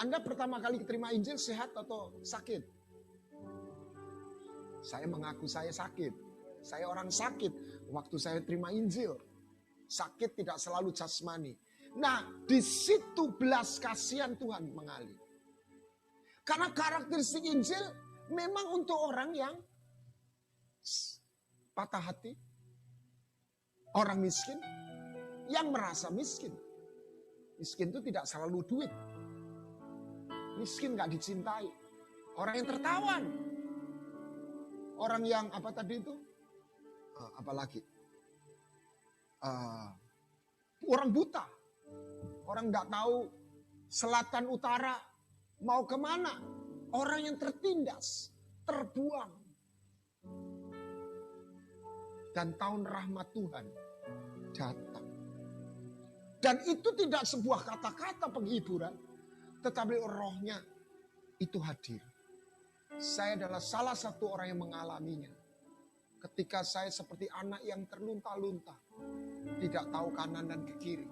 Anda pertama kali terima Injil sehat atau sakit? Saya mengaku saya sakit. Saya orang sakit waktu saya terima Injil. Sakit tidak selalu jasmani. Nah, di situ belas kasihan Tuhan mengalir. Karena karakteristik Injil memang untuk orang yang patah hati, orang miskin, yang merasa miskin. Miskin itu tidak selalu duit. Miskin gak dicintai. Orang yang tertawan. Orang yang apa tadi itu? Apalagi? Orang buta. Orang gak tahu selatan utara mau kemana. Orang yang tertindas, terbuang. Dan tahun rahmat Tuhan datang. Dan itu tidak sebuah kata-kata penghiburan, tetapi rohnya itu hadir. Saya adalah salah satu orang yang mengalaminya. Ketika saya seperti anak yang terlunta-lunta, tidak tahu kanan dan ke kiri,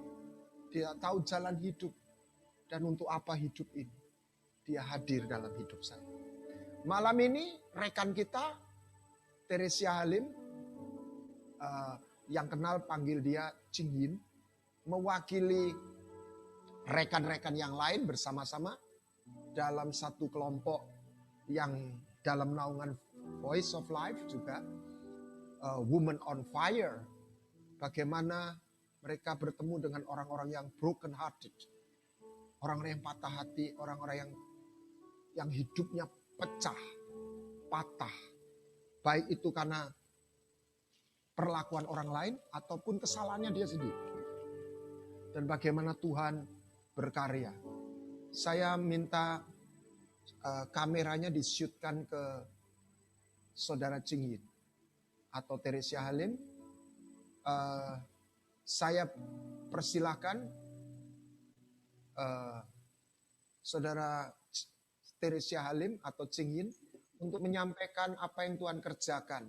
tidak tahu jalan hidup, dan untuk apa hidup ini. Dia hadir dalam hidup saya. Malam ini rekan kita, Teresia Halim, yang kenal panggil dia Ching Yin, mewakili rekan-rekan yang lain bersama-sama dalam satu kelompok yang dalam naungan Voice of Life juga, Women on Fire. Bagaimana mereka bertemu dengan orang-orang yang broken hearted, orang-orang yang patah hati, orang-orang yang hidupnya pecah, patah, baik itu karena perlakuan orang lain ataupun kesalahannya dia sendiri. Dan bagaimana Tuhan berkarya. Saya minta kameranya di-shootkan ke saudara Ching Yin atau Teresia Halim. Saya persilahkan saudara Teresia Halim atau Ching Yin untuk menyampaikan apa yang Tuhan kerjakan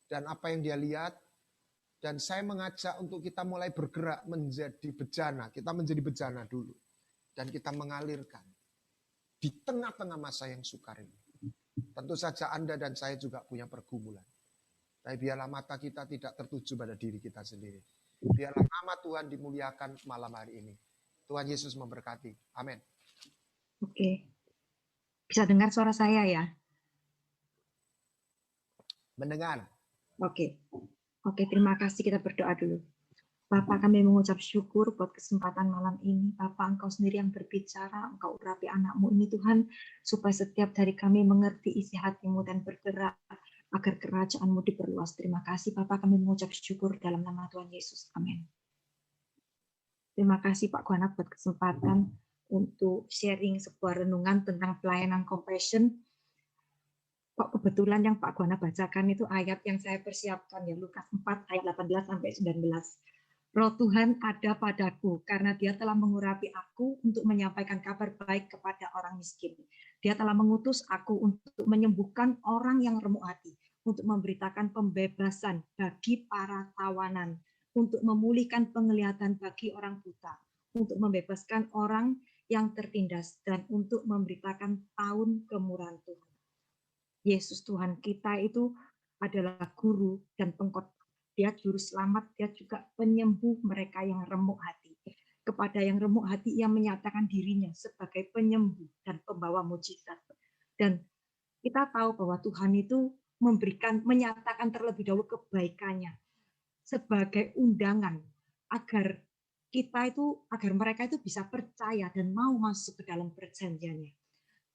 dan apa yang dia lihat. Dan saya mengajak untuk kita mulai bergerak menjadi bejana. Kita menjadi bejana dulu. Dan kita mengalirkan di tengah-tengah masa yang sukar ini. Tentu saja Anda dan saya juga punya pergumulan. Tapi biarlah mata kita tidak tertuju pada diri kita sendiri. Biarlah nama Tuhan dimuliakan malam hari ini. Tuhan Yesus memberkati. Amin. Oke. Bisa dengar suara saya ya? Mendengar. Oke, terima kasih, kita berdoa dulu. Bapak, kami mengucap syukur buat kesempatan malam ini. Bapak, Engkau sendiri yang berbicara, Engkau urapi anak-Mu ini Tuhan, supaya setiap dari kami mengerti isi hati-Mu dan bergerak agar kerajaan-Mu diperluas. Terima kasih Bapak, kami mengucap syukur dalam nama Tuhan Yesus. Amin. Terima kasih Pak Guana buat kesempatan untuk sharing sebuah renungan tentang pelayanan compassion. Kok kebetulan yang Pak Guana bacakan itu ayat yang saya persiapkan ya, Lukas 4 ayat 18 sampai 19. Roh Tuhan ada padaku karena Dia telah mengurapi aku untuk menyampaikan kabar baik kepada orang miskin. Dia telah mengutus aku untuk menyembuhkan orang yang remuk hati, untuk memberitakan pembebasan bagi para tawanan, untuk memulihkan penglihatan bagi orang buta, untuk membebaskan orang yang tertindas, dan untuk memberitakan tahun kemurahan Tuhan. Yesus Tuhan kita itu adalah guru dan pengkhotbah. Dia juru selamat, dia juga penyembuh mereka yang remuk hati. Kepada yang remuk hati, ia menyatakan dirinya sebagai penyembuh dan pembawa mujizat. Dan kita tahu bahwa Tuhan itu menyatakan terlebih dahulu kebaikannya sebagai undangan agar mereka itu bisa percaya dan mau masuk ke dalam perjanjiannya.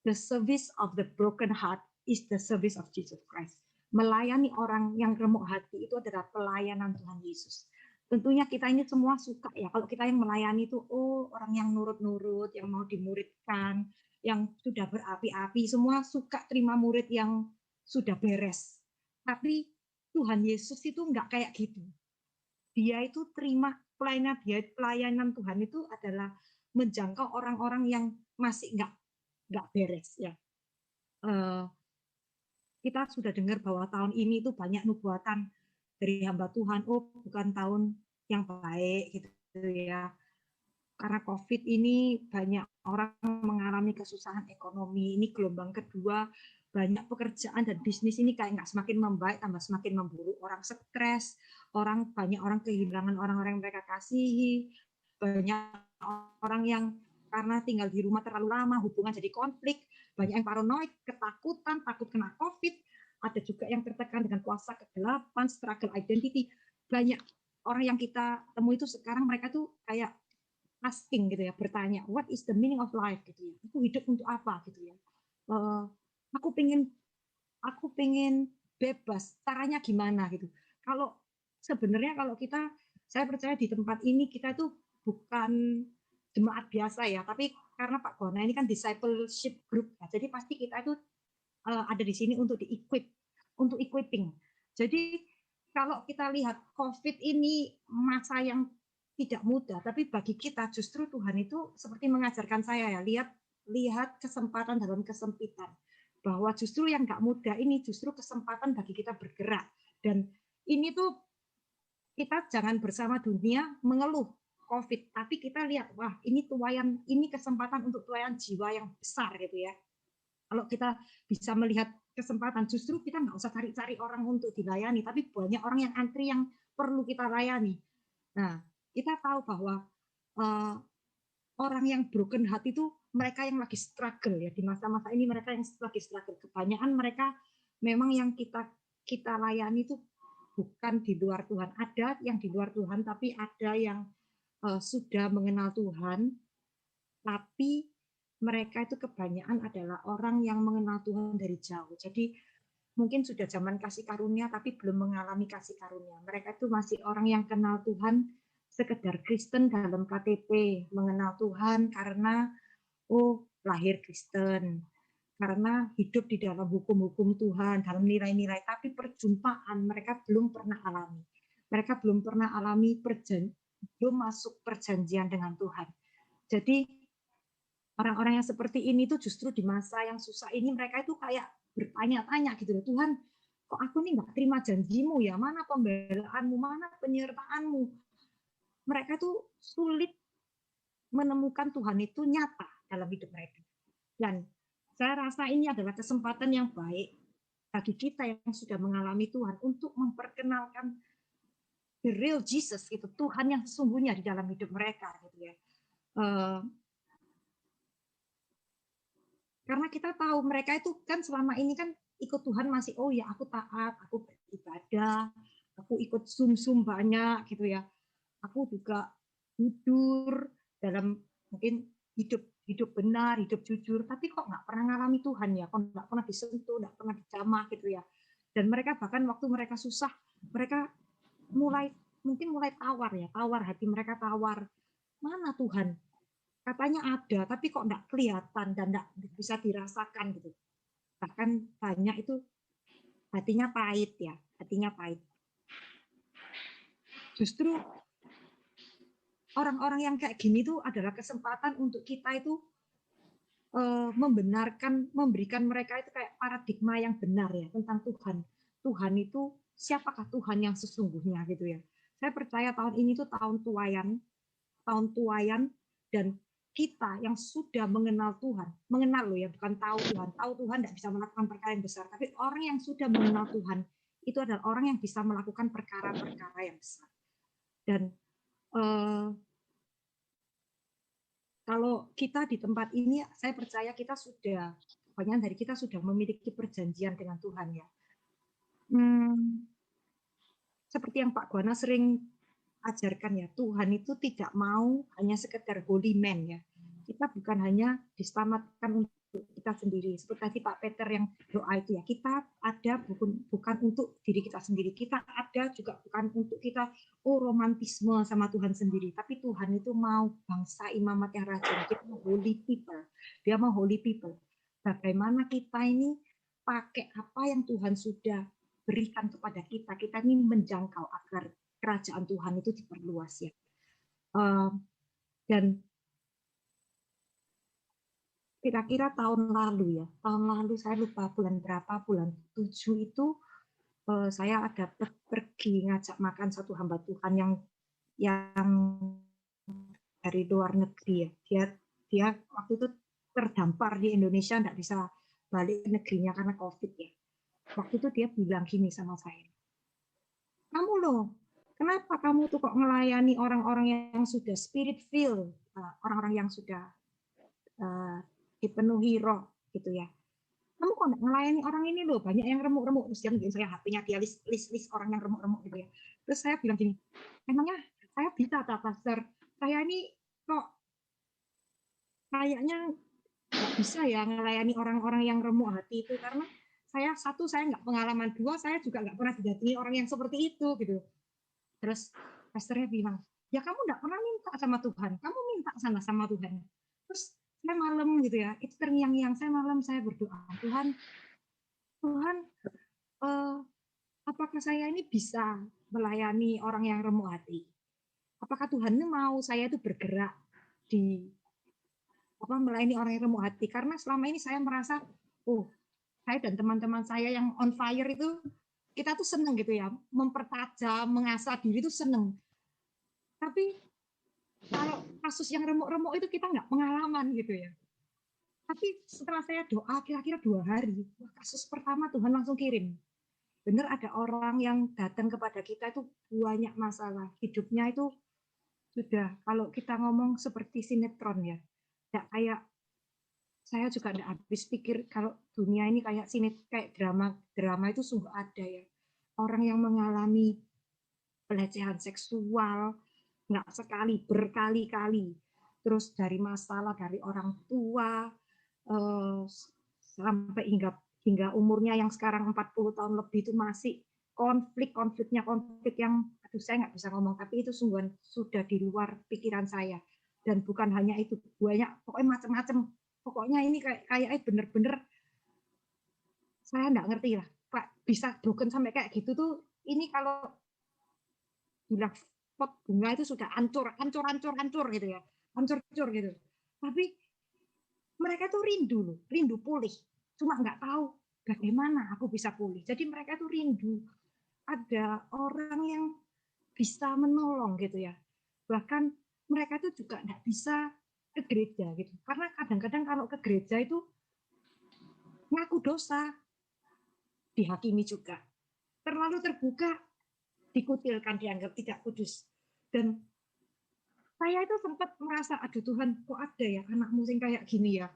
The service of the broken heart is the service of Jesus Christ. Melayani orang yang remuk hati itu adalah pelayanan Tuhan Yesus. Tentunya kita ini semua suka ya, kalau kita yang melayani itu, orang yang nurut-nurut, yang mau dimuridkan, yang sudah berapi-api, semua suka terima murid yang sudah beres. Tapi Tuhan Yesus itu enggak kayak gitu. Dia itu terima pelayanan Tuhan itu adalah menjangkau orang-orang yang masih enggak beres ya. Kita sudah dengar bahwa tahun ini itu banyak nubuatan dari hamba Tuhan, bukan tahun yang baik gitu ya. karena COVID ini banyak orang mengalami kesusahan ekonomi. Ini gelombang kedua, banyak pekerjaan dan bisnis ini kayak nggak semakin membaik, tambah semakin memburuk. Orang stres, banyak orang kehilangan orang-orang yang mereka kasihi, banyak orang yang karena tinggal di rumah terlalu lama, hubungan jadi konflik, banyak yang paranoid, ketakutan, takut kena COVID, ada juga yang tertekan dengan kuasa kegelapan, struggle identity. Banyak orang yang kita temui itu sekarang mereka tuh kayak asking gitu ya, bertanya what is the meaning of life gitu ya, aku hidup untuk apa gitu ya. Aku pengen bebas, caranya gimana gitu. Kalau sebenarnya kalau saya percaya di tempat ini kita tuh bukan jemaat biasa ya, tapi karena Pak Gona ini kan discipleship group ya, jadi pasti kita itu ada di sini untuk untuk equipping. Jadi kalau kita lihat COVID ini masa yang tidak mudah, tapi bagi kita justru Tuhan itu seperti mengajarkan saya ya, lihat kesempatan dalam kesempitan, bahwa justru yang nggak mudah ini justru kesempatan bagi kita bergerak. Dan ini tuh kita jangan bersama dunia mengeluh COVID, tapi kita lihat, wah ini kesempatan untuk tuaian jiwa yang besar gitu ya. Kalau kita bisa melihat kesempatan, justru kita nggak usah cari-cari orang untuk dilayani, tapi banyak orang yang antri yang perlu kita layani. Nah, kita tahu bahwa orang yang broken hati itu mereka yang lagi struggle ya, di masa-masa ini mereka yang lagi struggle. Kebanyakan mereka memang yang kita layani itu bukan di luar Tuhan. Ada yang di luar Tuhan, tapi ada yang sudah mengenal Tuhan, tapi mereka itu kebanyakan adalah orang yang mengenal Tuhan dari jauh. Jadi mungkin sudah zaman kasih karunia, tapi belum mengalami kasih karunia. Mereka itu masih orang yang kenal Tuhan sekedar Kristen dalam KTP, mengenal Tuhan karena lahir Kristen, karena hidup di dalam hukum-hukum Tuhan, dalam nilai-nilai, tapi perjumpaan mereka belum pernah alami. Mereka belum pernah alami belum masuk perjanjian dengan Tuhan. Jadi orang-orang yang seperti ini tuh justru di masa yang susah ini mereka itu kayak bertanya-tanya gitu loh, Tuhan, kok aku nih nggak terima janjimu ya, mana pembelaanmu, mana penyertaanmu. Mereka tuh sulit menemukan Tuhan itu nyata dalam hidup mereka. Dan saya rasa ini adalah kesempatan yang baik bagi kita yang sudah mengalami Tuhan untuk memperkenalkan the real Jesus, itu Tuhan yang sesungguhnya di dalam hidup mereka gitu ya. Karena kita tahu mereka itu kan selama ini kan ikut Tuhan masih, oh ya aku taat, aku beribadah, aku ikut Zoom banyak gitu ya. Aku juga jujur dalam mungkin hidup benar, hidup jujur, tapi kok nggak pernah ngalami Tuhan ya, kok nggak pernah disentuh, nggak pernah dijamah gitu ya. Dan mereka bahkan waktu mereka susah, mereka mulai tawar hati mereka tawar. Mana Tuhan? Katanya ada, tapi kok nggak kelihatan dan nggak bisa dirasakan gitu. Bahkan banyak itu hatinya pahit ya, hatinya pahit. Justru orang-orang yang kayak gini tuh adalah kesempatan untuk kita itu memberikan mereka itu kayak paradigma yang benar ya tentang Tuhan. Tuhan itu siapakah Tuhan yang sesungguhnya gitu ya. Saya percaya tahun ini tuh tahun tuayan dan kita yang sudah mengenal Tuhan, mengenal loh ya, bukan tahu Tuhan tidak bisa melakukan perkara yang besar, tapi orang yang sudah mengenal Tuhan itu adalah orang yang bisa melakukan perkara-perkara yang besar. Dan kalau kita di tempat ini, saya percaya kita sudah, banyak dari kita sudah memiliki perjanjian dengan Tuhan ya. Seperti yang Pak Guana sering ajarkan ya, Tuhan itu tidak mau hanya sekedar holy man ya. Kita bukan hanya diselamatkan untuk kita sendiri. Seperti tadi Pak Peter yang doa itu ya, kita ada bukan untuk diri kita sendiri. Kita ada juga bukan untuk kita romantisme sama Tuhan sendiri. Tapi Tuhan itu mau bangsa imamat yang rajin. Kita mau holy people. Dia mau holy people. Bagaimana kita ini pakai apa yang Tuhan sudah berikan kepada kita. Kita ini menjangkau agar kerajaan Tuhan itu diperluas ya. Dan kira-kira tahun lalu saya lupa bulan berapa, bulan 7 itu saya ada pergi ngajak makan satu hamba Tuhan yang dari luar negeri ya. Dia waktu itu terdampar di Indonesia, nggak bisa balik ke negerinya karena COVID ya. Waktu itu dia bilang gini sama saya, kamu loh, kenapa kamu tuh kok melayani orang-orang yang sudah spirit filled, orang-orang yang sudah dipenuhi roh gitu ya. Kamu kok nggak melayani orang ini loh, banyak yang remuk-remuk. Terus dia nunjukin saya HP-nya, dia list orang yang remuk-remuk gitu ya. Terus saya bilang gini, emangnya saya bisa tak pastor? Saya ini kok kayaknya nggak bisa ya melayani orang-orang yang remuk hati itu, karena saya nggak pengalaman, dua saya juga nggak pernah didatangi orang yang seperti itu gitu. Terus pastornya bilang, ya kamu nggak pernah minta sama Tuhan, kamu minta sana sama Tuhan. Terus saya malam gitu ya, itu terngiang-ngiang, saya malam saya berdoa, Tuhan apakah saya ini bisa melayani orang yang remuk hati? Apakah Tuhan ini mau saya itu bergerak di melayani orang yang remuk hati? Karena selama ini saya merasa, saya dan teman-teman saya yang on fire itu, kita tuh seneng gitu ya, mempertajam, mengasah diri itu seneng. Tapi kalau kasus yang remuk-remuk itu kita nggak pengalaman gitu ya. Tapi setelah saya doa kira-kira 2 hari, kasus pertama Tuhan langsung kirim. Benar ada orang yang datang kepada kita itu banyak masalah. Hidupnya itu sudah, kalau kita ngomong seperti sinetron ya. Tidak kayak, saya juga tidak habis pikir kalau dunia ini kayak kayak drama itu sungguh ada ya. Orang yang mengalami pelecehan seksual, nggak sekali, berkali-kali. Terus dari masalah dari orang tua, sampai hingga umurnya yang sekarang 40 tahun lebih itu masih konflik yang saya nggak bisa ngomong, tapi itu sungguh sudah di luar pikiran saya. Dan bukan hanya itu, banyak pokoknya macam-macam, pokoknya ini kayak bener-bener saya nggak ngerti lah Pak, bisa broken sampai kayak gitu tuh. Ini kalau bilang pot bunga itu sudah hancur gitu ya, hancur gitu. Tapi mereka tuh rindu pulih, cuma nggak tahu bagaimana aku bisa pulih. Jadi mereka tuh rindu ada orang yang bisa menolong gitu ya. Bahkan mereka tuh juga nggak bisa ke gereja gitu, karena kadang-kadang kalau ke gereja itu ngaku dosa, dihakimi juga, terlalu terbuka, dikucilkan, dianggap tidak kudus. Dan saya itu sempat merasa, aduh Tuhan, kok ada ya anakmu yang kayak gini ya.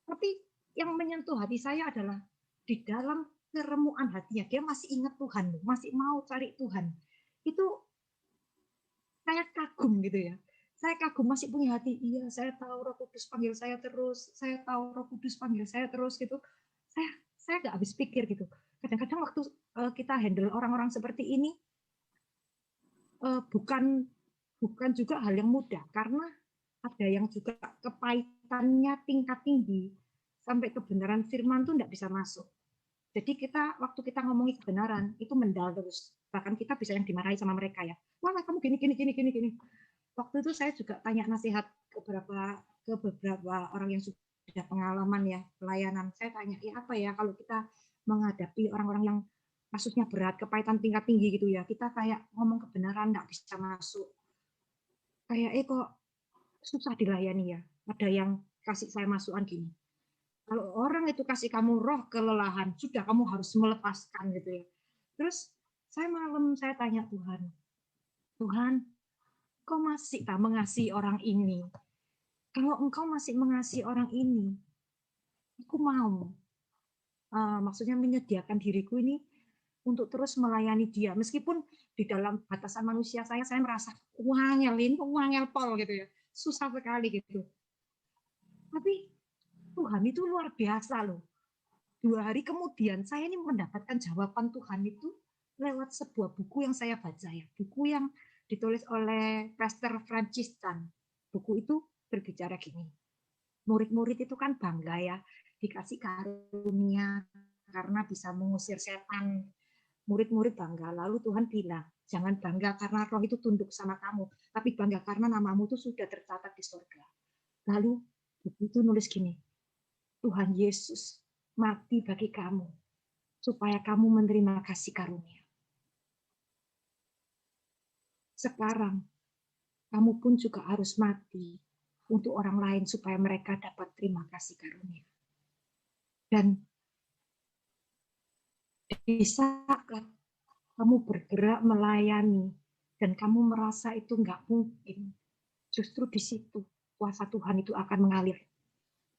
Tapi yang menyentuh hati saya adalah di dalam keremuan hatinya, dia masih ingat Tuhan, masih mau cari Tuhan. Itu saya kagum gitu ya. Saya kagum, masih punya hati. Iya, saya tahu Roh Kudus panggil saya terus. Saya tahu Roh Kudus panggil saya terus gitu. Saya nggak habis pikir gitu. Kadang-kadang waktu kita handle orang-orang seperti ini, bukan juga hal yang mudah, karena ada yang juga kepahitannya tingkat tinggi sampai kebenaran firman tuh nggak bisa masuk. Jadi waktu kita ngomongin kebenaran itu mendal terus. Bahkan kita bisa yang dimarahi sama mereka ya. Wah, kamu gini. Waktu itu saya juga tanya nasihat ke beberapa orang yang sudah pengalaman ya pelayanan. Saya tanya, ya apa ya kalau kita menghadapi orang-orang yang kasusnya berat, kepahitan tingkat tinggi gitu ya, kita kayak ngomong kebenaran nggak bisa masuk. Kayak kok susah dilayani ya. Ada yang kasih saya masukan gini, kalau orang itu kasih kamu roh kelelahan, sudah kamu harus melepaskan gitu ya. Terus saya tanya Tuhan, Kau masih tak mengasihi orang ini? Kalau Engkau masih mengasihi orang ini, aku mau, maksudnya menyediakan diriku ini untuk terus melayani dia, meskipun di dalam batasan manusia saya merasa wangel pol gitu ya, susah sekali gitu. Tapi Tuhan itu luar biasa loh. 2 hari kemudian saya ini mendapatkan jawaban Tuhan itu lewat sebuah buku yang saya baca ya, buku yang ditulis oleh Pastor Francis Chan. Buku itu berbicara gini, murid-murid itu kan bangga ya, dikasih karunia karena bisa mengusir setan. Murid-murid bangga, lalu Tuhan bilang, jangan bangga karena roh itu tunduk sama kamu, tapi bangga karena namamu itu sudah tercatat di surga. Lalu buku itu nulis gini, Tuhan Yesus mati bagi kamu, supaya kamu menerima kasih karunia. Sekarang, kamu pun juga harus mati untuk orang lain supaya mereka dapat terima kasih karunia. Dan di saat kamu bergerak melayani dan kamu merasa itu nggak mungkin, justru di situ kuasa Tuhan itu akan mengalir.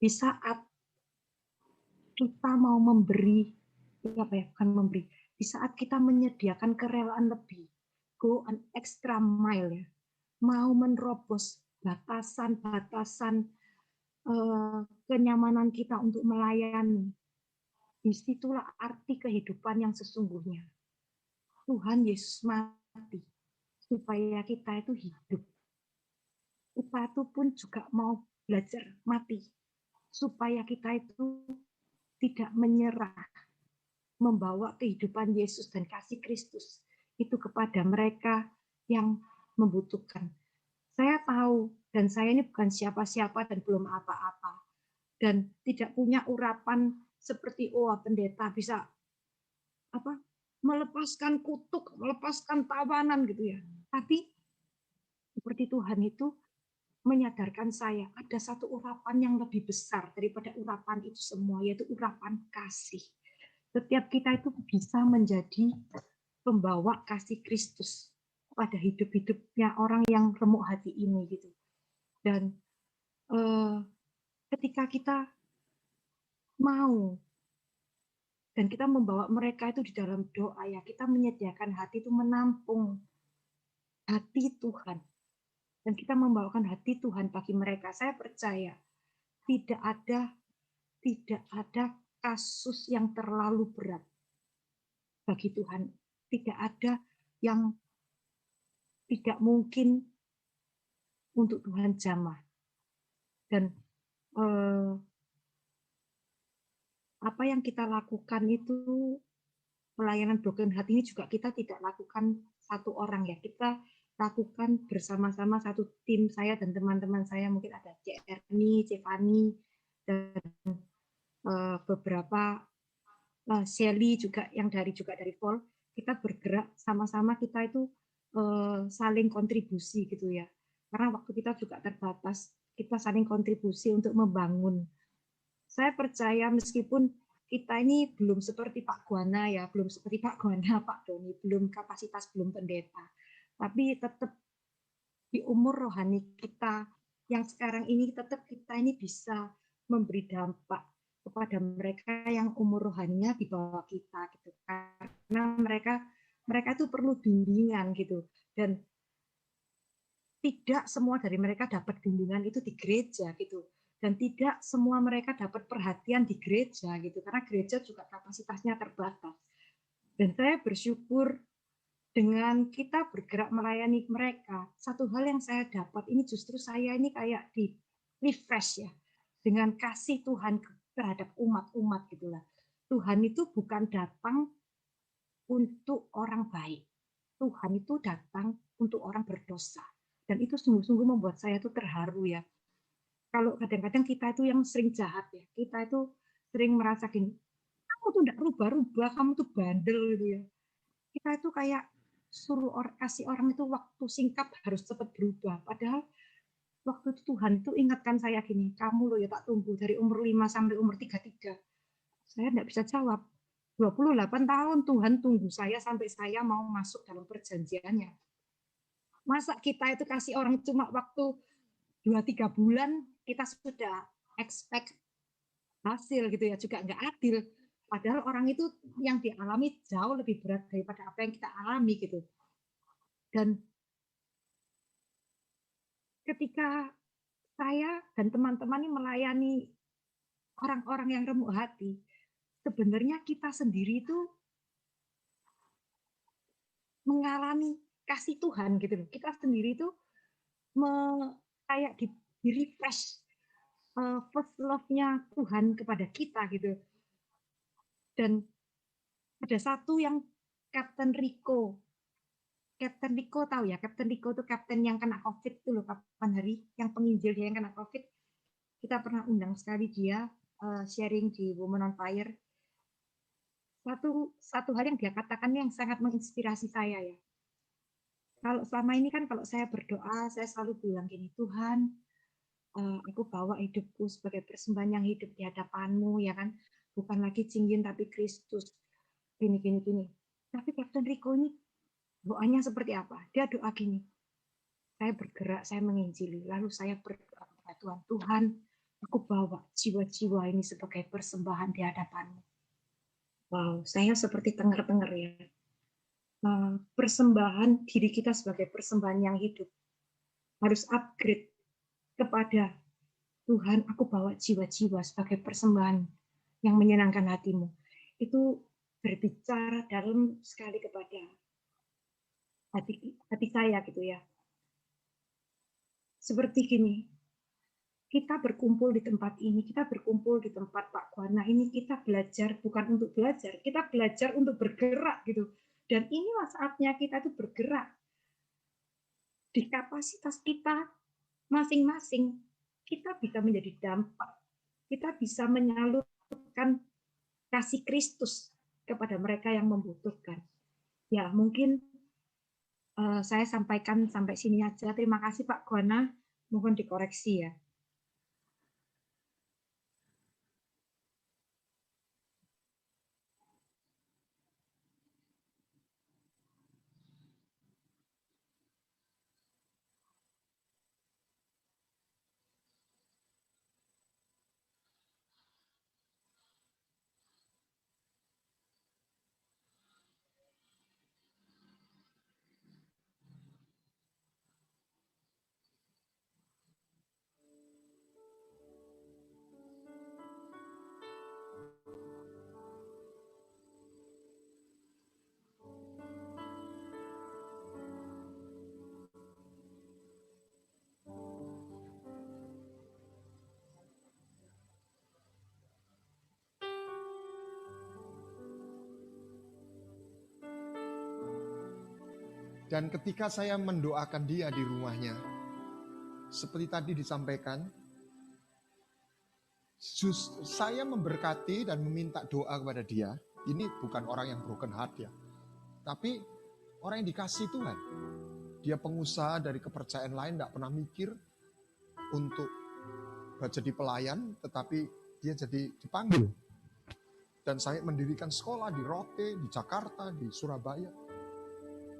Di saat kita mau memberi, bukan memberi, di saat kita menyediakan kerelaan lebih, go an extra mile ya, mau menerobos batasan-batasan kenyamanan kita untuk melayani, disitulah arti kehidupan yang sesungguhnya. Tuhan Yesus mati supaya kita itu hidup. Kita itu pun juga mau belajar mati supaya kita itu tidak menyerah, membawa kehidupan Yesus dan kasih Kristus itu kepada mereka yang membutuhkan. Saya tahu, dan saya ini bukan siapa-siapa dan belum apa-apa, dan tidak punya urapan seperti pendeta bisa melepaskan kutuk, melepaskan tawanan gitu ya. Tapi seperti Tuhan itu menyadarkan saya ada satu urapan yang lebih besar daripada urapan itu semua, yaitu urapan kasih. Setiap kita itu bisa menjadi pembawa kasih Kristus pada hidup-hidupnya orang yang remuk hati ini gitu. Dan ketika kita mau dan kita membawa mereka itu di dalam doa ya, kita menyediakan hati itu menampung hati Tuhan. Dan kita membawakan hati Tuhan bagi mereka. Saya percaya tidak ada kasus yang terlalu berat bagi Tuhan. Tidak ada yang tidak mungkin untuk Tuhan jamah. Dan apa yang kita lakukan itu, pelayanan broken heart ini juga kita tidak lakukan satu orang ya. Kita lakukan bersama-sama satu tim, saya dan teman-teman saya, mungkin ada Erni, Cevani, dan beberapa Shelly juga yang dari Vol. Kita bergerak sama-sama, kita itu saling kontribusi gitu ya. Karena waktu kita juga terbatas, kita saling kontribusi untuk membangun. Saya percaya meskipun kita ini belum seperti Pak Guana ya, belum seperti Pak Guana, Pak Doni, belum kapasitas, belum pendeta. Tapi tetap di umur rohani kita yang sekarang ini, tetap kita ini bisa memberi dampak kepada mereka yang umur rohaninya di bawah kita gitu. Karena mereka itu perlu bimbingan gitu. Dan tidak semua dari mereka dapat bimbingan itu di gereja gitu. Dan tidak semua mereka dapat perhatian di gereja gitu, karena gereja juga kapasitasnya terbatas. Dan saya bersyukur dengan kita bergerak melayani mereka, satu hal yang saya dapat ini justru saya ini kayak di refresh ya, dengan kasih Tuhan terhadap umat-umat gitulah. Tuhan itu bukan datang untuk orang baik, Tuhan itu datang untuk orang berdosa. Dan itu sungguh-sungguh membuat saya itu terharu ya. Kalau kadang-kadang kita itu yang sering jahat ya, kita itu sering merasa gini, kamu tuh enggak rubah-rubah, kamu tuh bandel gitu ya. Kita itu kayak suruh kasih orang itu waktu singkat harus cepat berubah. Padahal waktu itu Tuhan itu ingatkan saya gini, kamu loh ya tak tunggu dari umur 5 sampai umur 33. Saya enggak bisa jawab. 28 tahun Tuhan tunggu saya sampai saya mau masuk dalam perjanjiannya. Masa kita itu kasih orang cuma waktu 2-3 bulan, kita sudah expect hasil gitu ya, juga nggak adil. Padahal orang itu yang dialami jauh lebih berat daripada apa yang kita alami gitu. Dan ketika saya dan teman-teman ini melayani orang-orang yang remuk hati, sebenarnya kita sendiri itu mengalami kasih Tuhan gitu loh. Kita sendiri itu kayak di refresh first love-nya Tuhan kepada kita gitu. Dan ada satu yang Captain Rico tahu ya, Captain Rico itu kapten yang kena COVID itu loh, kapan hari yang penginjil dia yang kena COVID. Kita pernah undang sekali dia sharing di Women on Fire. Satu hal yang dia katakan yang sangat menginspirasi saya ya. Kalau selama ini kan kalau saya berdoa, saya selalu bilang gini, Tuhan, aku bawa hidupku sebagai persembahan yang hidup di hadapan-Mu, ya kan? Bukan lagi Cinggin tapi Kristus. Gini, gini, gini. Tapi Kapten Riko ini doanya seperti apa? Dia doa gini, saya bergerak, saya menginjili, lalu saya berdoa kepada Tuhan, Tuhan, aku bawa jiwa-jiwa ini sebagai persembahan di hadapan-Mu. Wow, saya seperti dengar-dengar ya. Persembahan diri kita sebagai persembahan yang hidup harus upgrade kepada Tuhan, aku bawa jiwa-jiwa sebagai persembahan yang menyenangkan hati-Mu. Itu berbicara dalam sekali kepada hati saya gitu ya. Seperti gini, kita berkumpul di tempat ini, kita berkumpul di tempat Pak Guana ini, kita belajar bukan untuk belajar, kita belajar untuk bergerak gitu. Dan inilah saatnya kita itu bergerak di kapasitas kita masing-masing. Kita bisa menjadi dampak, kita bisa menyalurkan kasih Kristus kepada mereka yang membutuhkan. Ya, mungkin saya sampaikan sampai sini aja. Terima kasih Pak Guana, mohon dikoreksi ya. Dan ketika saya mendoakan dia di rumahnya, seperti tadi disampaikan, saya memberkati dan meminta doa kepada dia. Ini bukan orang yang broken heart ya, tapi orang yang dikasih Tuhan. Dia pengusaha dari kepercayaan lain, tidak pernah mikir untuk jadi pelayan, tetapi dia jadi dipanggil. Dan saya mendirikan sekolah di Rote, di Jakarta, di Surabaya.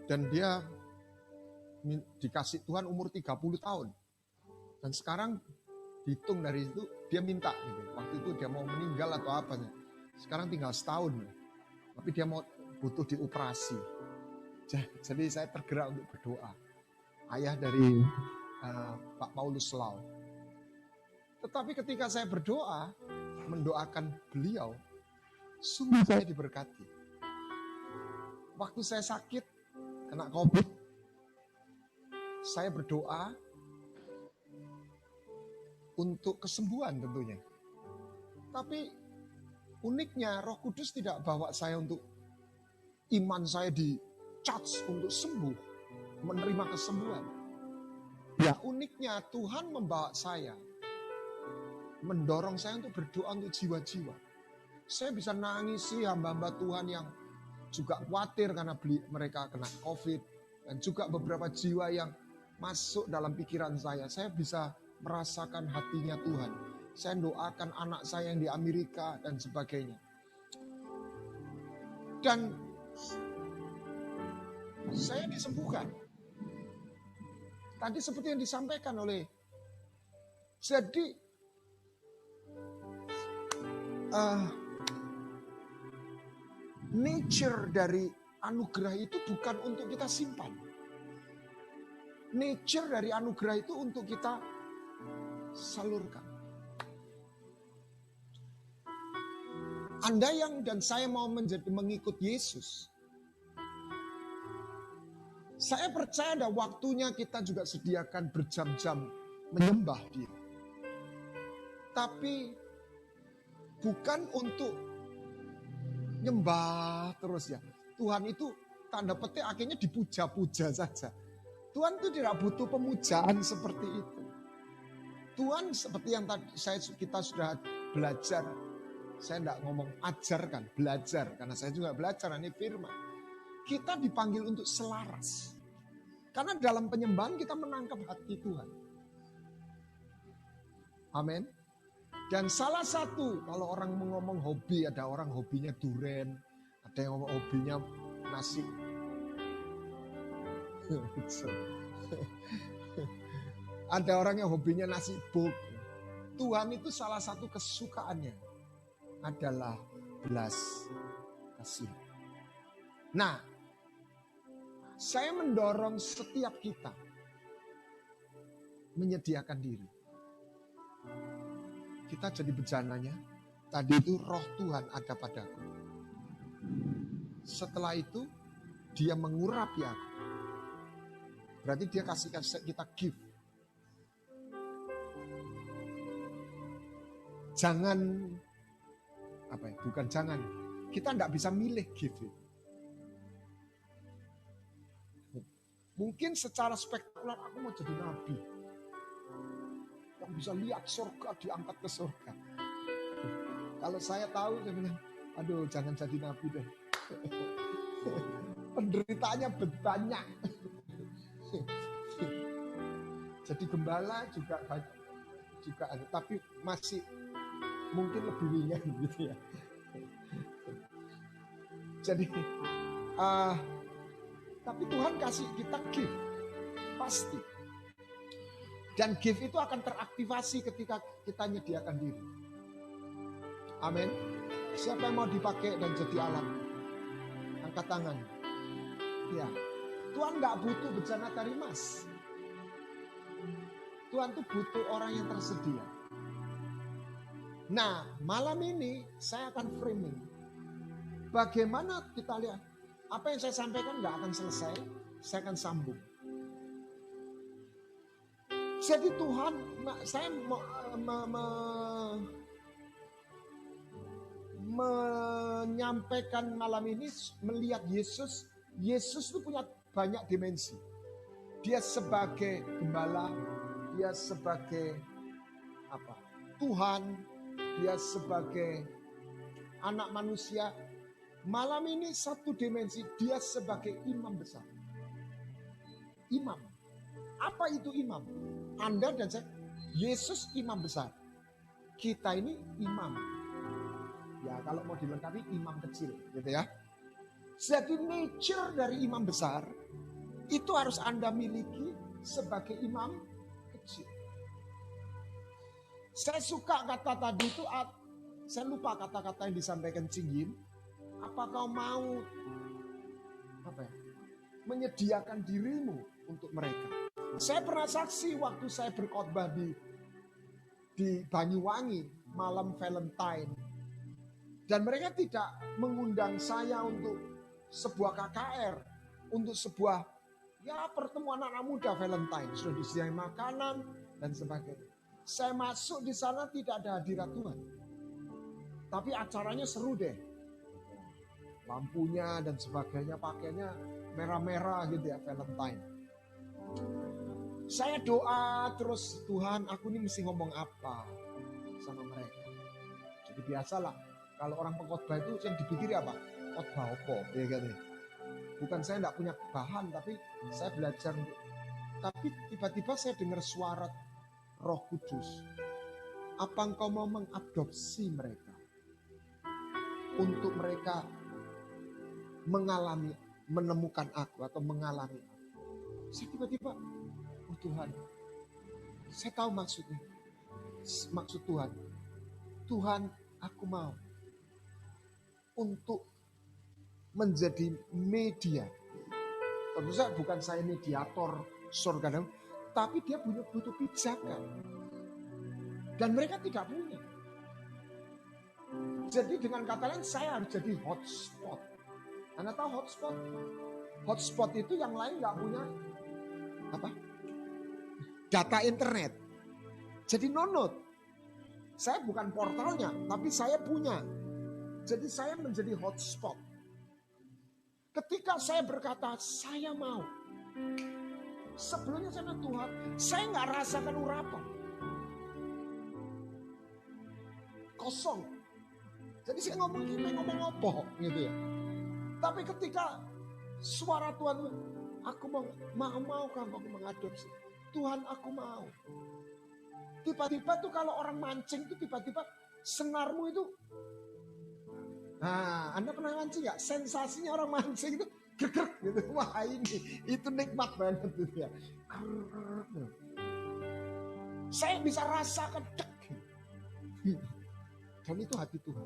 Dan dia dikasih Tuhan umur 30 tahun. Dan sekarang dihitung dari itu, dia minta. Gitu. Waktu itu dia mau meninggal atau apa. Sekarang tinggal setahun. Tapi dia mau butuh dioperasi. Jadi saya tergerak untuk berdoa. Ayah dari Pak Paulus Lau. Tetapi ketika saya berdoa, mendoakan beliau, sungguh saya diberkati. Waktu saya sakit, kena COVID, saya berdoa untuk kesembuhan tentunya. Tapi uniknya Roh Kudus tidak bawa saya untuk iman saya di-charge untuk sembuh, menerima kesembuhan. Ya uniknya Tuhan membawa saya, mendorong saya untuk berdoa untuk jiwa-jiwa. Saya bisa nangisi hamba-hamba Tuhan yang juga khawatir karena mereka kena COVID. Dan juga beberapa jiwa yang masuk dalam pikiran saya. Saya bisa merasakan hatinya Tuhan. Saya doakan anak saya yang di Amerika dan sebagainya. Dan saya disembuhkan. Tadi seperti yang disampaikan oleh, jadi nature dari anugerah itu bukan untuk kita simpan. Nature dari anugerah itu untuk kita salurkan. Anda yang dan saya mau mengikut Yesus, saya percaya ada waktunya kita juga sediakan berjam-jam menyembah Dia. Tapi bukan untuk nyembah terus ya. Tuhan itu tanda petik akhirnya dipuja-puja saja. Tuhan itu tidak butuh pemujaan seperti itu. Tuhan seperti yang tadi kita sudah belajar. Saya tidak ngomong ajarkan, belajar. Karena saya juga belajar, ini firman. Kita dipanggil untuk selaras. Karena dalam penyembahan kita menangkap hati Tuhan. Amin. Dan salah satu, kalau orang ngomong hobi, ada orang hobinya duren, ada yang ngomong hobinya nasi. Ada orang yang hobinya nasi buk. Tuhan itu salah satu kesukaannya adalah belas kasih. Nah, saya mendorong setiap kita menyediakan diri. Kita jadi bejananya. Tadi itu roh Tuhan ada padaku. Setelah itu dia mengurapi aku. Berarti dia kasihkan kita gift. Jangan, bukan jangan. Kita tidak bisa milih gift. Mungkin secara spektakuler aku mau jadi nabi. Yang bisa lihat surga diangkat ke surga. Kalau saya tahu, saya bilang, aduh jangan jadi nabi deh. Penderitaannya banyak. Jadi gembala juga ada, tapi masih mungkin lebih ringan gitu ya. Jadi, tapi Tuhan kasih kita gift, pasti. Dan gift itu akan teraktivasi ketika kita menyediakan diri. Amin. Siapa yang mau dipakai dan jadi alat? Angkat tangan. Ya, Tuhan nggak butuh bejana dari emas. Tuhan tuh butuh orang yang tersedia. Nah, malam ini saya akan framing. Bagaimana kita lihat, apa yang saya sampaikan nggak akan selesai, saya akan sambung. Jadi Tuhan, saya menyampaikan malam ini melihat Yesus. Yesus itu punya banyak dimensi. Dia sebagai gembala, dia sebagai Tuhan, dia sebagai anak manusia. Malam ini satu dimensi, dia sebagai imam besar. Imam. Apa itu imam? Anda dan saya, Yesus imam besar. Kita ini imam. Ya kalau mau dilengkapi imam kecil gitu ya. Jadi nature dari imam besar itu harus Anda miliki sebagai imam kecil. Saya suka kata tadi itu, saya lupa kata-kata yang disampaikan Cingin. Apa kau mau menyediakan dirimu untuk mereka? Saya pernah saksi waktu saya berkhotbah di Banyuwangi malam Valentine. Dan mereka tidak mengundang saya untuk sebuah KKR, untuk sebuah pertemuan anak muda Valentine. Sudah disediakan makanan dan sebagainya. Saya masuk di sana tidak ada hadirat Tuhan. Tapi acaranya seru deh. Lampunya dan sebagainya, pakainya merah-merah gitu ya, Valentine. Saya doa terus, Tuhan aku ini mesti ngomong apa sama mereka. Jadi biasalah, kalau orang pengkhotbah itu yang dipikir apa? Khotbah apa? Ya kan? Bukan saya tidak punya bahan, tapi saya belajar. Tapi tiba-tiba saya dengar suara Roh Kudus. Apa engkau mau mengadopsi mereka? Untuk mereka menemukan aku atau mengalami aku. Saya tiba-tiba, oh Tuhan, saya tahu maksudnya. Maksud Tuhan. Tuhan, aku mau untuk menjadi media. Tentu saja bukan saya mediator surga, tapi dia butuh pijakan. Dan mereka tidak punya. Jadi dengan kata lain saya harus jadi hotspot. Anda tahu hotspot? Hotspot itu yang lain nggak punya data internet. Jadi nonot. Saya bukan portalnya, tapi saya punya. Jadi saya menjadi hotspot. Ketika saya berkata, saya mau. Sebelumnya saya bilang, Tuhan, saya nggak rasakan urapan. Kosong. Jadi saya ngomong apa gitu ya. Tapi ketika suara Tuhan, Aku mau kamu aku mengadopsi. Tuhan, aku mau. Tiba-tiba tuh kalau orang mancing tuh tiba-tiba senarmu itu. Nah, Anda pernah mancing nggak? Sensasinya orang mancing itu gerak gitu. Wah, ini itu nikmat banget tuh ya. Saya bisa rasakan dek. Dan itu hati Tuhan.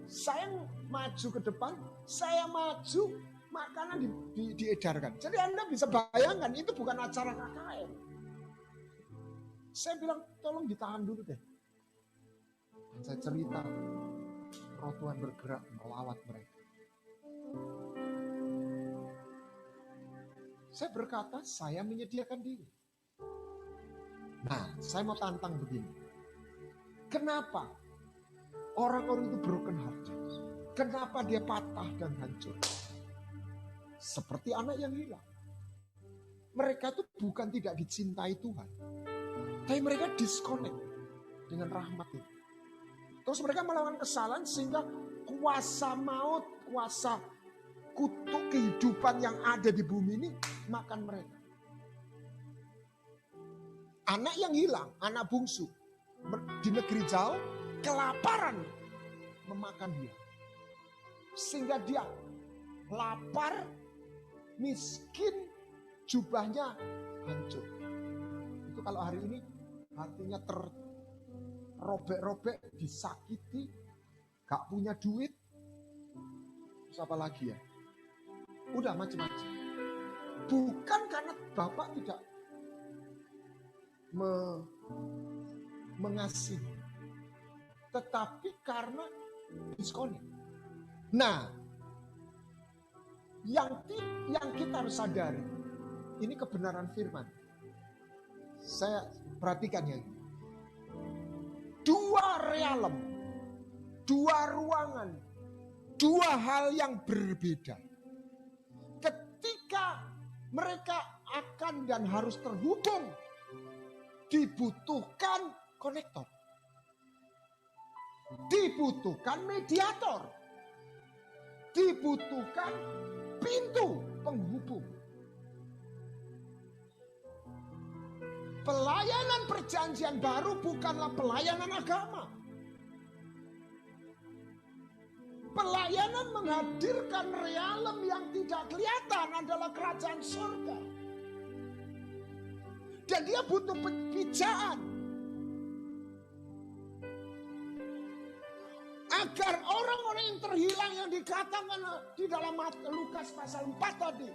Saya maju ke depan, saya maju, makanan diedarkan. Jadi Anda bisa bayangkan itu bukan acara KKN. Saya bilang tolong ditahan dulu deh. Dan saya cerita, Roh Tuhan bergerak melawat mereka. Saya berkata, saya menyediakan diri. Nah, saya mau tantang begini. Kenapa orang-orang itu broken heart? Kenapa dia patah dan hancur? Seperti anak yang hilang. Mereka itu bukan tidak dicintai Tuhan. Tapi mereka disconnect dengan rahmat itu. Terus mereka melakukan kesalahan sehingga kuasa maut, kuasa kutuk kehidupan yang ada di bumi ini makan mereka. Anak yang hilang, anak bungsu di negeri jauh, kelaparan memakan dia. Sehingga dia lapar, miskin, jubahnya hancur. Itu kalau hari ini artinya terrobek-robek, disakiti, gak punya duit. Terus apa lagi ya? Udah macam-macam. Bukan karena Bapak tidak mengasihi, tetapi karena disconnect. Nah, yang kita harus sadari, ini kebenaran firman. Saya perhatikan ya. Dua realem, dua ruangan, dua hal yang berbeda. Ketika mereka akan dan harus terhubung, dibutuhkan konektor. Dibutuhkan mediator. Dibutuhkan pintu penghubung. Pelayanan perjanjian baru bukanlah pelayanan agama. Pelayanan menghadirkan realem yang tidak kelihatan adalah kerajaan surga. Dan dia butuh pijaan. Agar orang-orang yang terhilang yang dikatakan di dalam Lukas pasal 4 tadi.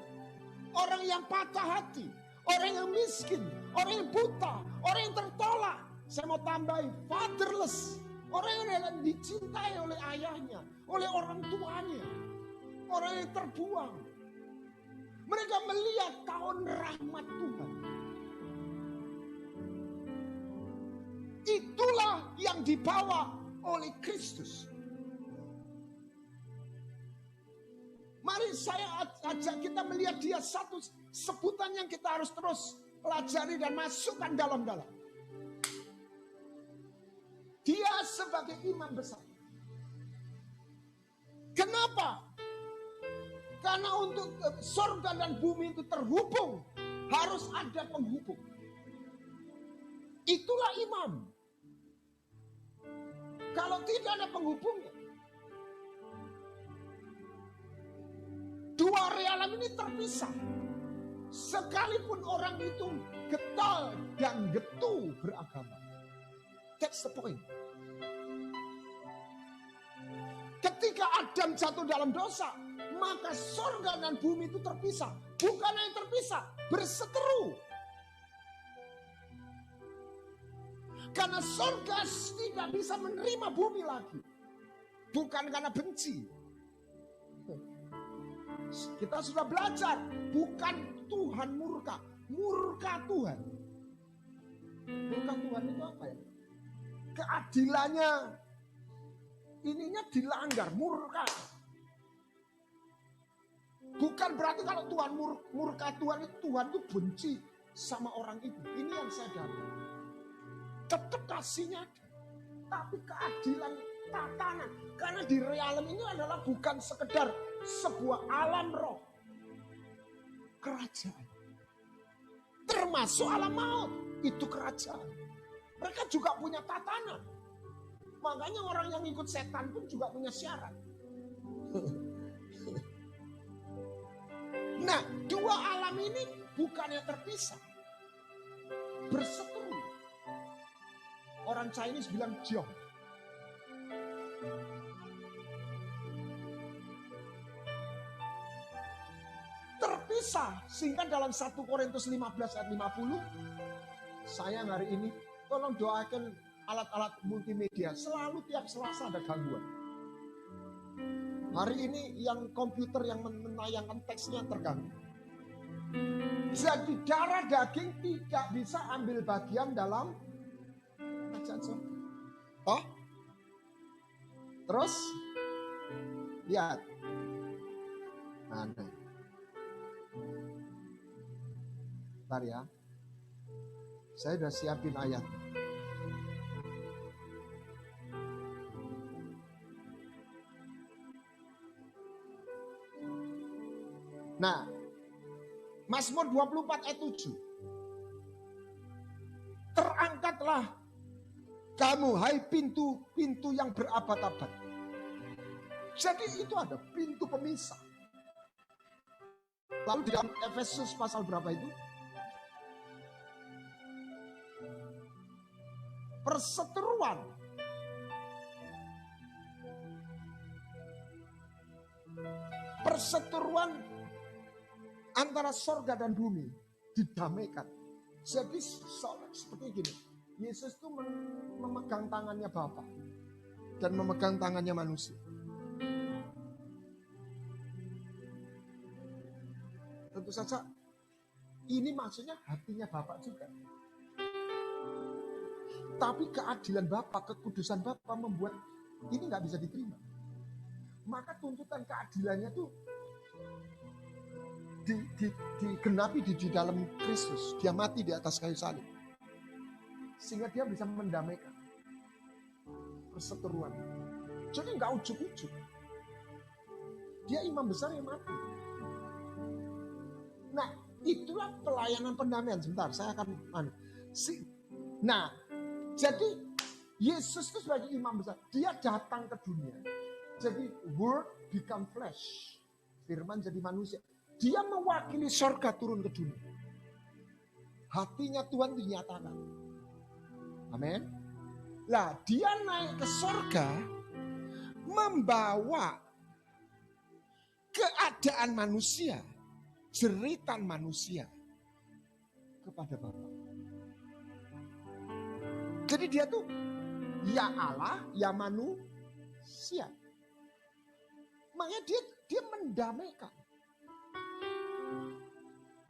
Orang yang patah hati. Orang yang miskin. Orang yang buta. Orang yang tertolak. Saya mau tambahin fatherless. Orang yang dicintai oleh ayahnya. Oleh orang tuanya. Orang yang terbuang. Mereka melihat tahun rahmat Tuhan. Itulah yang dibawa oleh Kristus. Mari saya ajak kita melihat dia satu sebutan yang kita harus terus pelajari dan masukkan dalam-dalam. Dia sebagai imam besar. Kenapa? Karena untuk surga dan bumi itu terhubung, harus ada penghubung. Itulah imam. Kalau tidak ada penghubungnya, dua realem ini terpisah. Sekalipun orang itu getol dan getu beragama. That's the point. Ketika Adam jatuh dalam dosa, maka surga dan bumi itu terpisah. Bukan hanya terpisah, berseteru. Karena surga tidak bisa menerima bumi lagi. Bukan karena benci. Kita sudah belajar. Bukan Tuhan murka. Murka Tuhan. Murka Tuhan itu apa ya? Keadilannya. Ininya dilanggar. Murka. Bukan berarti kalau Tuhan murka Tuhan itu benci sama orang itu. Ini yang saya dapat. Tetap kasihnya ada. Tapi keadilan tatanan. Karena di realem ini adalah bukan sekedar sebuah alam roh. kerajaan. Termasuk alam maut, itu kerajaan. Mereka juga punya tatanan. Makanya orang yang ikut setan pun juga punya syarat. Nah, dua alam ini bukannya terpisah, berseteru. Orang Chinese bilang jiong. Terpisah, sehingga dalam 1 Korintus 15 ayat 50, saya hari ini tolong doakan alat-alat multimedia, selalu tiap Selasa ada gangguan. Hari ini yang komputer yang menayangkan teksnya terganggu. Jadi darah daging tidak bisa ambil bagian dalam kerajaan surga. Oh? Terus lihat. Nah. Bentar ya. Saya udah siapin ayat. Nah, Mazmur 24 ayat 7. Terangkatlah kamu, hai pintu-pintu yang berabad-abad. Jadi itu ada pintu pemisah. Lalu di dalam Efesus pasal berapa itu? Perseteruan. Perseteruan antara sorga dan bumi didamaikan. Jadi seperti gini, Yesus itu memegang tangannya Bapa dan memegang tangannya manusia. Tentu saja ini maksudnya hatinya Bapa juga. Tapi keadilan Bapa, kekudusan Bapa membuat ini nggak bisa diterima. Maka tuntutan keadilannya tuh digenapi di dalam Kristus. Dia mati di atas kayu salib. Sehingga dia bisa mendamaikan perseteruan. Jadi nggak ujuk-ujuk. Dia imam besar yang mati. Nah, itulah pelayanan pendamaian. Sebentar, saya akan Nah, jadi Yesus itu sebagai imam besar, dia datang ke dunia. Jadi word become flesh. Firman jadi manusia. Dia mewakili surga turun ke dunia. Hatinya Tuhan dinyatakan. Amin. Lah, dia naik ke surga membawa keadaan manusia, jeritan manusia kepada Bapa. Jadi dia tuh ya Allah, ya manusia. Makanya dia mendamaikan.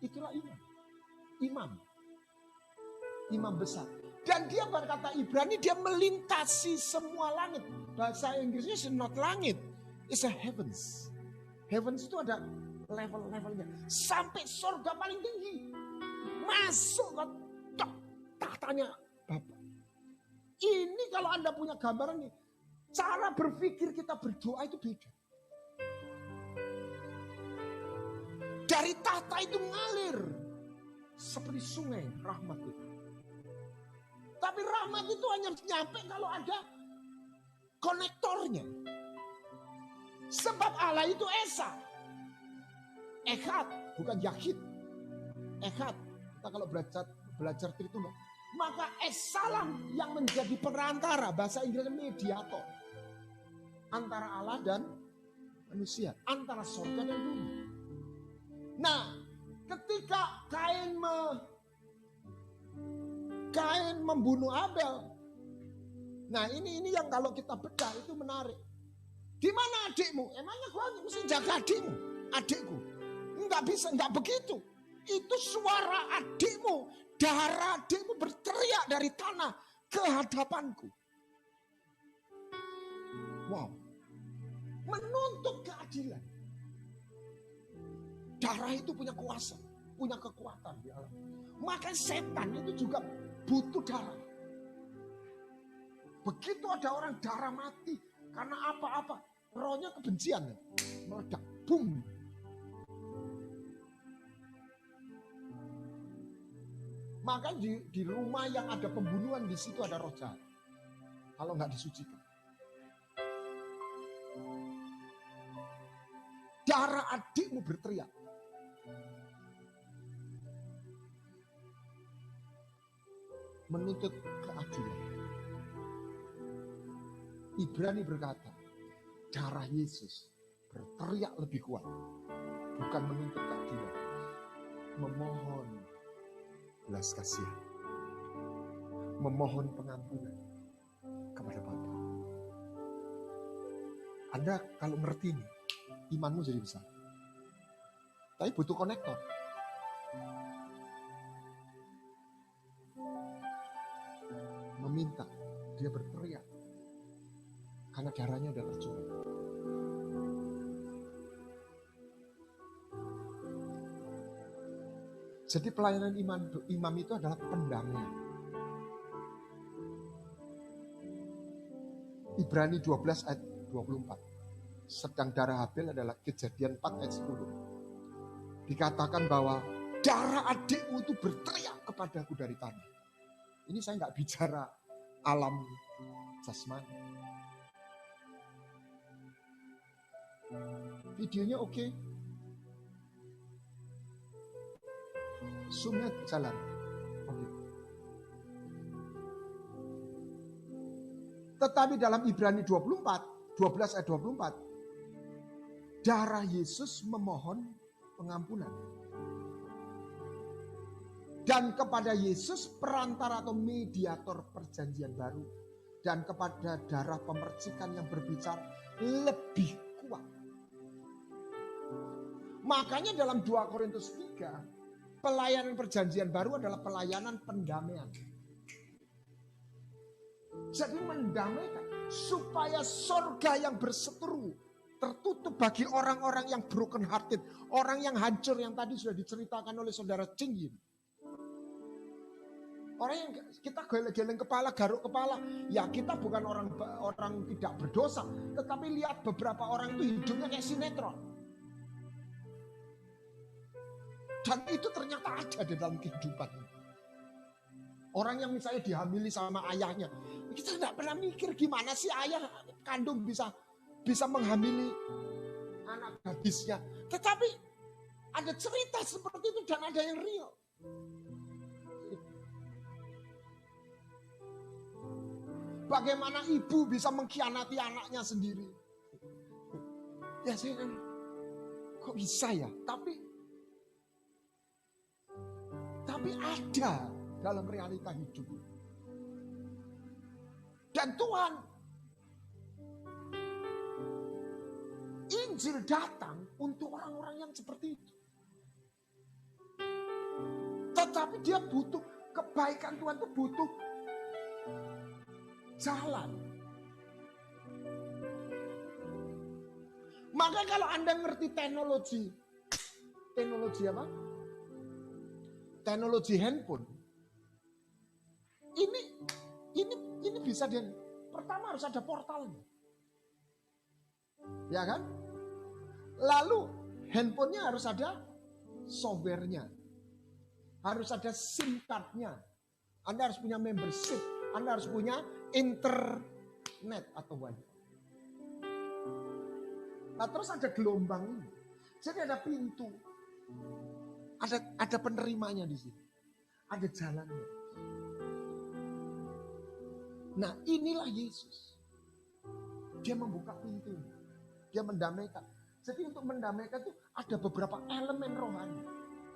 Itulah imam besar. Dan dia berkata Ibrani, dia melintasi semua langit. Bahasa Inggrisnya is not langit, it's a heavens. Heavens itu ada level-levelnya. Sampai surga paling tinggi. Masuk ke tahtanya Bapa. Ini kalau Anda punya gambaran nih, cara berpikir kita berdoa itu beda. Dari tahta itu ngalir seperti sungai rahmat itu. Tapi rahmat itu hanya nyampe kalau ada konektornya. Sebab Allah itu Esa. Echad, bukan Yahid. Echad. Kita kalau belajar Tritunggal. Maka Esalam yang menjadi perantara, bahasa Inggrisnya mediator. Antara Allah dan manusia. Antara surga dan bumi. Nah, ketika Kain membunuh Abel. Nah, ini yang kalau kita bedah itu menarik. Di mana adikmu? Emangnya gua mesti jaga adikku? Enggak bisa, enggak begitu. Itu suara adikmu, darah adikmu berteriak dari tanah ke hadapanku. Wow. Menuntut keadilan. Darah itu punya kuasa, punya kekuatan di alam. Maka setan itu juga butuh darah. Begitu ada orang darah mati karena apa-apa, rohnya kebencian meledak, boom. Maka di rumah yang ada pembunuhan, di situ ada roh jahat. Kalau nggak disucikan. Darah adikmu berteriak. Menuntut keadilan. Ibrani berkata, darah Yesus berteriak lebih kuat. Bukan menuntut keadilan. Memohon belas kasihan. Memohon pengampunan kepada Bapa. Anda kalau ngerti ini, imanmu jadi besar. Tapi butuh konektor. Meminta, dia berteriak. Karena darahnya udah tercurah. Jadi pelayanan imam itu adalah pendamaian. Ibrani 12 ayat 24. Sedang darah Habel adalah Kejadian 4 ayat 10. Dikatakan bahwa darah adikmu itu berteriak kepadaku dari tanah. Ini saya nggak bicara alam jasmani. Videonya oke. Zoom-nya jalan. Oke. Tetapi dalam Ibrani 12 ayat 24, darah Yesus memohon pengampunan. Dan kepada Yesus perantara atau mediator perjanjian baru. Dan kepada darah pemercikan yang berbicara lebih kuat. Makanya dalam 2 Korintus 3, pelayanan perjanjian baru adalah pelayanan pendamaian. Jadi mendamaikan supaya surga yang berseteru tertutup bagi orang-orang yang broken hearted, orang yang hancur yang tadi sudah diceritakan oleh saudara Cingyin. Orang yang kita geleng-geleng kepala, garuk kepala, ya kita bukan orang tidak berdosa, tetapi lihat beberapa orang itu hidupnya kayak sinetron. Dan itu ternyata ada di dalam kehidupan. Orang yang misalnya dihamili sama ayahnya, kita tidak pernah mikir gimana sih ayah kandung bisa menghamili anak gadisnya. Tetapi ada cerita seperti itu dan ada yang real. Bagaimana ibu bisa mengkhianati anaknya sendiri. Ya saya kan, kok bisa ya? Tapi ada dalam realita hidup. Dan Tuhan, Injil datang untuk orang-orang yang seperti itu. Tetapi dia butuh, kebaikan Tuhan itu butuh jalan. Maka kalau Anda ngerti teknologi apa? Teknologi handphone. Ini bisa pertama harus ada portalnya. Ya kan? Lalu handphonenya harus ada softwarenya. Harus ada SIM cardnya. Anda harus punya membership. Anda harus punya internet atau wifi. Nah terus ada gelombang ini. Jadi ada pintu. Ada penerimanya di sini. Ada jalannya. Nah inilah Yesus. Dia membuka pintu. Dia mendamaikan. Jadi untuk mendamaikan itu ada beberapa elemen rohani.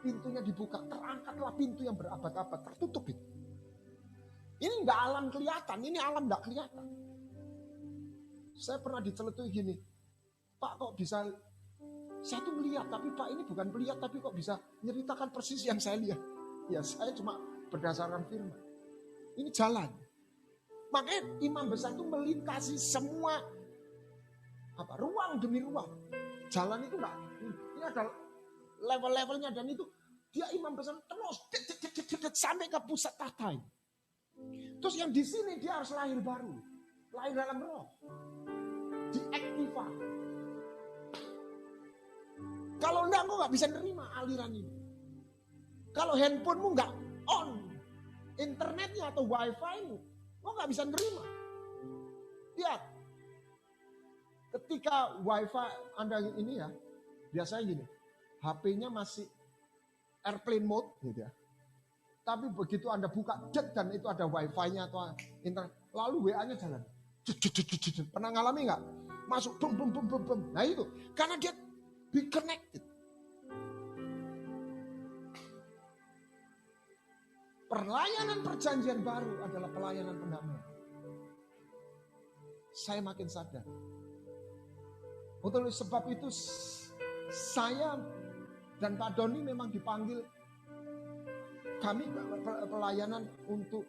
Pintunya dibuka. Terangkatlah pintu yang berabad-abad. Tertutup itu. Ini enggak alam kelihatan. Ini alam enggak kelihatan. Saya pernah diceletuki gini. Pak kok bisa... Saya tuh melihat, tapi Pak ini bukan melihat, tapi kok bisa nyeritakan persis yang saya lihat. Ya saya cuma berdasarkan firman. Ini jalan. Makanya imam besar itu melintasi semua ruang demi ruang. Jalan itu enggak, ini ada level-levelnya dan itu dia imam besar terus sampai ke pusat tahta. Terus yang di sini dia harus lahir baru. Lahir dalam roh. Diaktifkan. Kalau enggak, kok nggak bisa nerima aliran ini. Kalau handphonemu nggak on, internetnya atau wifi-mu, lo nggak bisa nerima. Lihat, ketika wifi Anda ini ya, biasanya gini, HP-nya masih airplane mode gitu ya. Tapi begitu Anda buka dan itu ada wifi-nya atau internet, lalu WA-nya jalan. Pernah ngalami nggak? Masuk bum bum bum bum bum. Nah itu, karena dia be connected. Pelayanan perjanjian baru adalah pelayanan pendamaian. Saya makin sadar. Untuk sebab itu saya dan Pak Doni memang dipanggil kami pelayanan untuk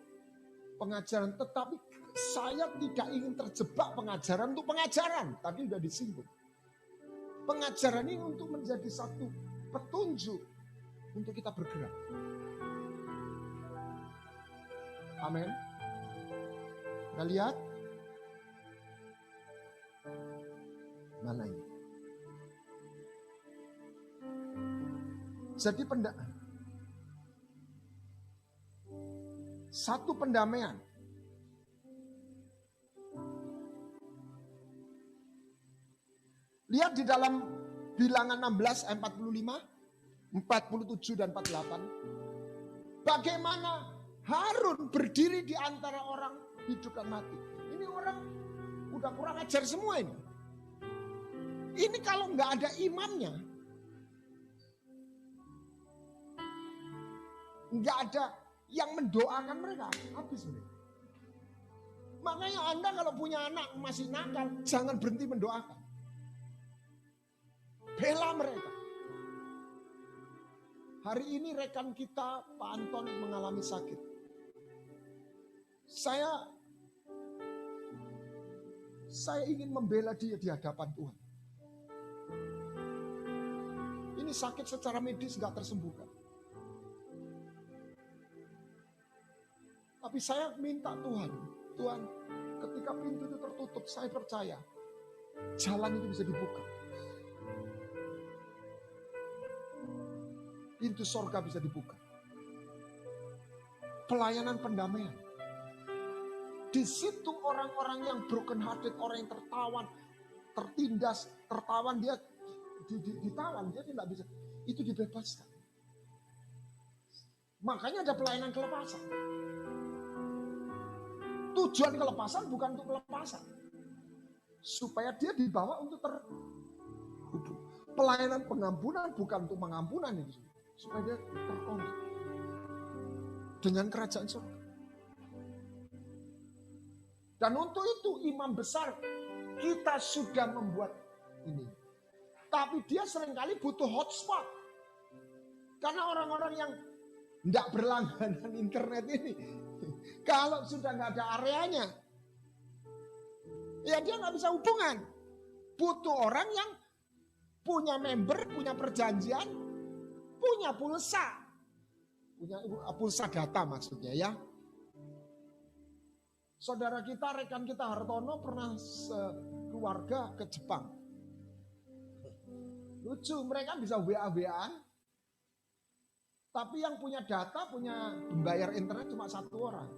pengajaran. Tetapi saya tidak ingin terjebak pengajaran untuk pengajaran. Tadi sudah disinggung. Pengajaran ini untuk menjadi satu petunjuk untuk kita bergerak. Amin. Kita lihat. Mana ini? Jadi satu pendamaian. Lihat di dalam Bilangan 16 ayat 45, 47 dan 48. Bagaimana Harun berdiri di antara orang hidup dan mati. Ini orang udah kurang ajar semua ini. Ini kalau nggak ada imamnya, nggak ada yang mendoakan mereka, habis mereka. Makanya Anda kalau punya anak masih nakal, jangan berhenti mendoakan. Bela mereka. Hari ini rekan kita Pak Anton mengalami sakit. Saya ingin membela dia di hadapan Tuhan. Ini sakit secara medis nggak tersembuhkan. Tapi saya minta Tuhan, ketika pintu itu tertutup, saya percaya jalan itu bisa dibuka. Pintu sorga bisa dibuka. Pelayanan pendamaian. Di situ orang-orang yang broken hearted, orang yang tertindas, tertawan, dia ditawan, dia tidak bisa. Itu dibebaskan. Makanya ada pelayanan kelepasan. Tujuan kelepasan bukan untuk kelepasan. Supaya dia dibawa untuk terhubung. Pelayanan pengampunan bukan untuk pengampunan itu. Supaya dia terkonek dengan kerajaan surga. Dan untuk itu imam besar kita sudah membuat ini. Tapi dia seringkali butuh hotspot. Karena orang-orang yang tidak berlangganan internet ini, kalau sudah nggak ada areanya, ya dia nggak bisa hubungan. Butuh orang yang punya member, punya perjanjian, punya pulsa. Punya pulsa data maksudnya ya. Saudara kita, rekan kita Hartono pernah sekeluarga ke Jepang. Lucu, mereka bisa WA-WAan. Tapi yang punya data, punya pembayar internet cuma satu orang.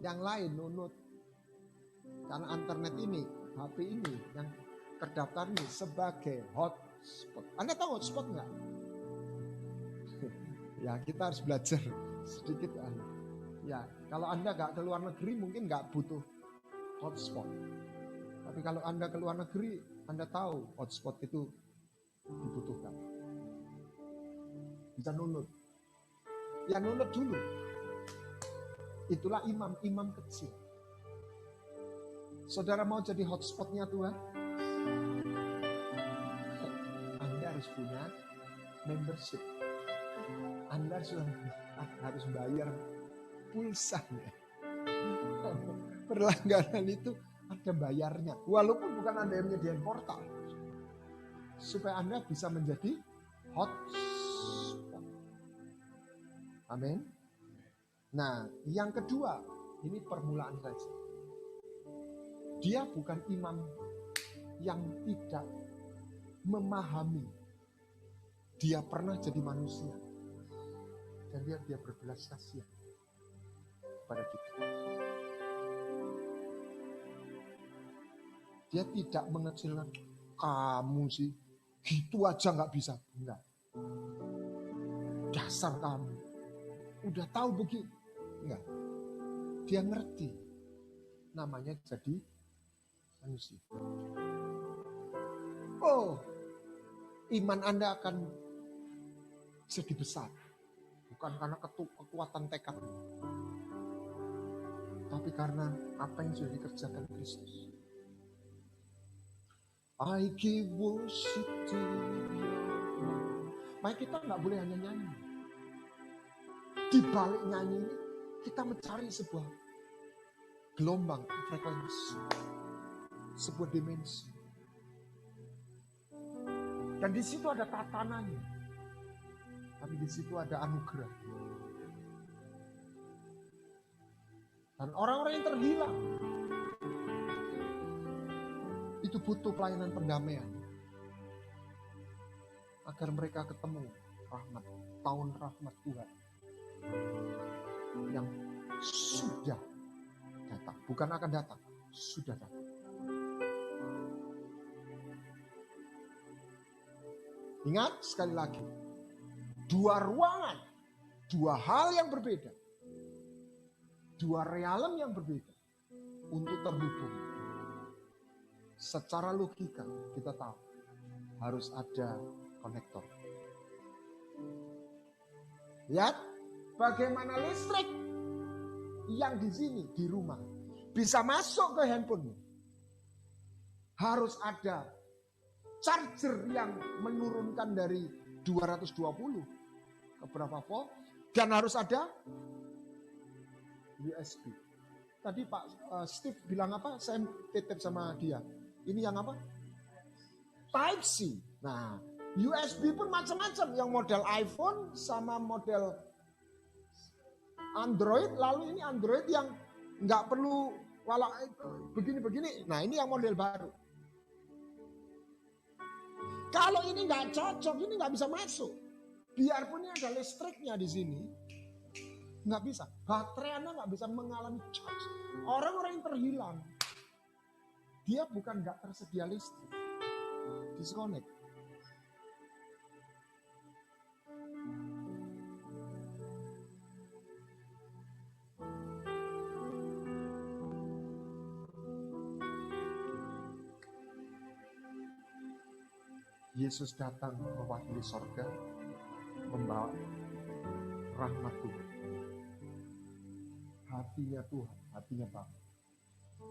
Yang lain nunut. Karena internet ini, HP ini yang terdaftar ini sebagai hotspot. Anda tahu hotspot nggak? Ya kita harus belajar sedikit. Ya kalau Anda nggak ke luar negeri mungkin nggak butuh hotspot. Tapi kalau Anda ke luar negeri, Anda tahu hotspot itu dibutuhkan. Bisa nunut. Ya nunut dulu. Itulah imam kecil. Saudara mau jadi hotspotnya Tuhan? Anda harus punya membership. Anda harus bayar pulsanya. Perlangganan itu ada bayarnya. Walaupun bukan Anda yang menyediakan portal. Supaya Anda bisa menjadi hotspot. Amin. Nah, yang kedua, ini permulaan saja. Dia bukan imam yang tidak memahami. Dia pernah jadi manusia. Dan dia berbelas kasihan. kepada kita. Dia tidak mengecilkan, kamu sih gitu aja nggak bisa. Enggak. Dasar kamu. Udah tahu begitu. Enggak. Dia ngerti. Namanya jadi manusia. Oh, iman Anda akan jadi besar. Bukan karena kekuatan tekad, tapi karena apa yang sudah dikerjakan Kristus. I give worship to you. Makanya kita nggak boleh hanya nyanyi. Di balik nyanyi ini kita mencari sebuah gelombang frekuensi, sebuah dimensi. Dan di situ ada tatanannya, tapi di situ ada anugerah. Dan orang-orang yang terhilang itu butuh pelayanan pendamaian agar mereka ketemu rahmat, tahun rahmat Tuhan yang sudah datang, bukan akan datang, sudah datang. Ingat sekali lagi, dua ruangan, dua hal yang berbeda, dua realem yang berbeda untuk terhubung. Secara logika kita tahu harus ada konektor. Lihat bagaimana listrik yang di sini di rumah bisa masuk ke handphonemu. Harus ada charger yang menurunkan dari 220 ke berapa volt, dan harus ada USB. Tadi Pak Steve bilang apa? Saya titip sama dia. Ini yang apa? Type C. Nah, USB pun macam-macam. Yang model iPhone sama model Android. Lalu ini Android yang nggak perlu walau begini-begini. Nah, ini yang model baru. Kalau ini nggak cocok, ini nggak bisa masuk. Biarpun ini ada listriknya di sini, nggak bisa. Baterai Anda nggak bisa mengalami charge. Orang-orang yang terhilang, dia bukan nggak tersedia listrik, disconnect. Yesus datang mewakili sorga, membawa rahmat Tuhan. Hatinya Tuhan, hatinya Bapa.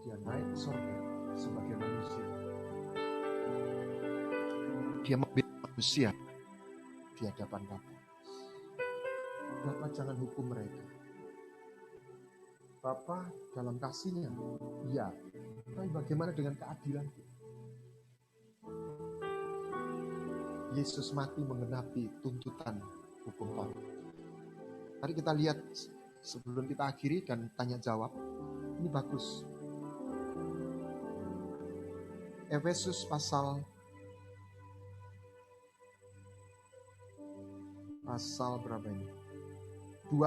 Dia naik ke sorga sebagai manusia. Dia membela manusia di hadapan Bapa. Bapa jangan hukum mereka. Bapa dalam kasihnya, ya. Tapi bagaimana dengan keadilan kita? Yesus mati menggenapi tuntutan hukum Taurat. Mari kita lihat sebelum kita akhiri dan tanya jawab. Ini bagus. Efesus pasal berapa ini? 2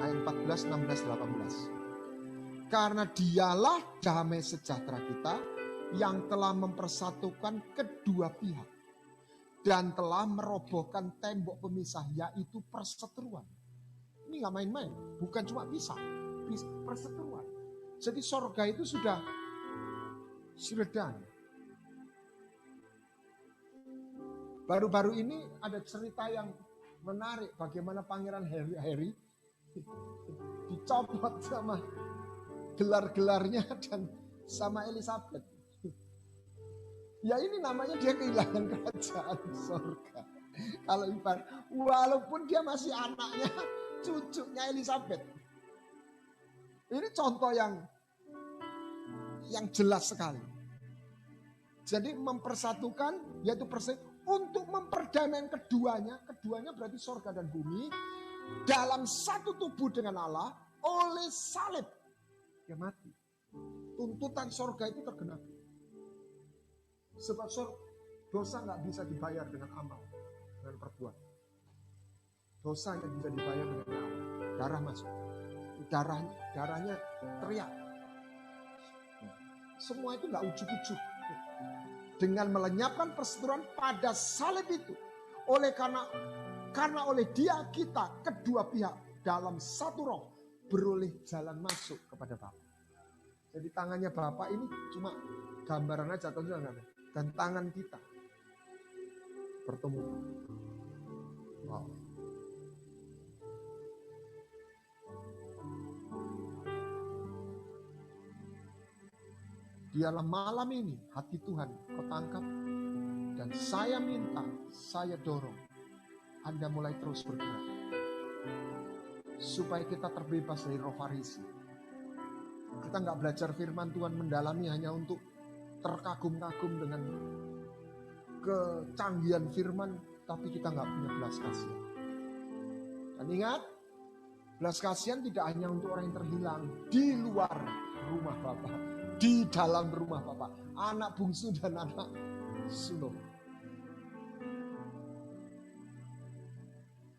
ayat 14, 16, 18. Karena dialah damai sejahtera kita yang telah mempersatukan kedua pihak dan telah merobohkan tembok pemisah, yaitu perseteruan. Ini nggak main-main, bukan cuma pisah, perseteruan. Jadi sorga itu sudah damai. Baru-baru ini ada cerita yang menarik, bagaimana Pangeran Harry dicopot sama gelar-gelarnya dan sama Elizabeth. Ya ini namanya dia kehilangan kerajaan sorga. Kalau ibarat, walaupun dia masih anaknya, cucunya Elizabeth. Ini contoh yang jelas sekali. Jadi mempersatukan, yaitu untuk memperdamaikan keduanya berarti sorga dan bumi, dalam satu tubuh dengan Allah, oleh salib. Dia mati. Tuntutan sorga itu tergenapi. Sebab dosa nggak bisa dibayar dengan amal, dengan perbuatan. Dosa yang bisa dibayar dengan amal. Darah masuk. darahnya teriak. Semua itu nggak ujuk-ujuk. Dengan melenyapkan perseteruan pada salib itu. Karena oleh dia kita kedua pihak dalam satu roh beroleh jalan masuk kepada Bapa. Jadi tangannya Bapa ini cuma gambaran aja, dan tangan kita bertemu. Wow. Dialah malam ini hati Tuhan kau tangkap, dan saya minta, saya dorong Anda mulai terus bergerak supaya kita terbebas dari roh Farisi. Kita nggak belajar firman Tuhan mendalami hanya untuk terkagum-kagum dengan kecanggihan firman, tapi kita nggak punya belas kasihan. Dan ingat, belas kasihan tidak hanya untuk orang yang terhilang di luar rumah Bapa, di dalam rumah Bapa, anak bungsu dan anak sulung.